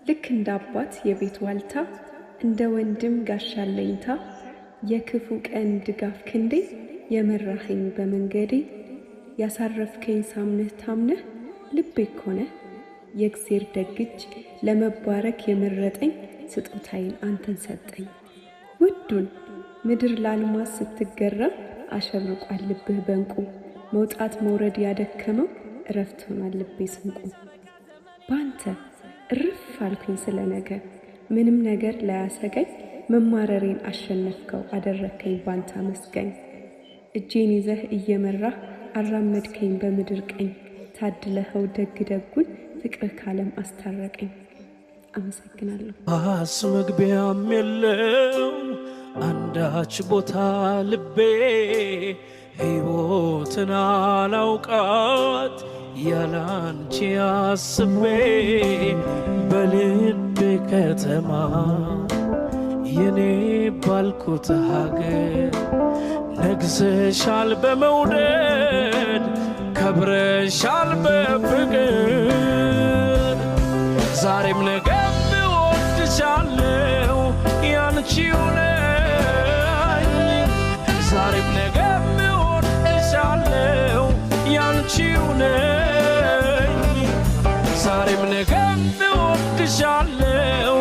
ልክ እንደ አባት የቤት ዋልታ እንደ ወንድም ጋሻለኝታ የክፉ ቀን ድጋፍ ክንዴ የመራኸኝ በመንገዴ ያሳረፍከኝ ሳምነህ ታምነህ ልቤ ኮነ የእግዚአብሔር ደግጅ ለመባረክ የመረጠኝ ስጦታዬን አንተን ሰጠኝ። ውዱን ምድር ላልማዝ ስትገረም አሸብርቋል ልብህ በንቁ መውጣት መውረድ ያደከመው እረፍት ሆኗል ልቤ ስንቁ። ባንተ እርፍ አልኩኝ ስለነገ ምንም ነገር ላያሰገኝ መማረሬን አሸነፍከው አደረከኝ ባንተ መስገኝ። እጄን ይዘህ እየመራህ አራመድከኝ በምድር ቀኝ ታድለኸው ደግ ደጉን ፍቅርህ ካለም አስታረቀኝ። አመሰግናለሁ። መግቢያም የለው አንዳች ቦታ ልቤ ሕይወትን አላውቃት ያላንቺ አስቤ በልቤ ከተማ የኔ ባልኩት ሀገር ነግሰሻል በመውደድ ከብረሻል በፍቅር ዛሬም ነገም እወድሻለሁ ያንቺው ነኝ ዛሬም ነገም እወድሻለሁ ያንቺው ነኝ ዛሬም ነገም እወድሻለሁ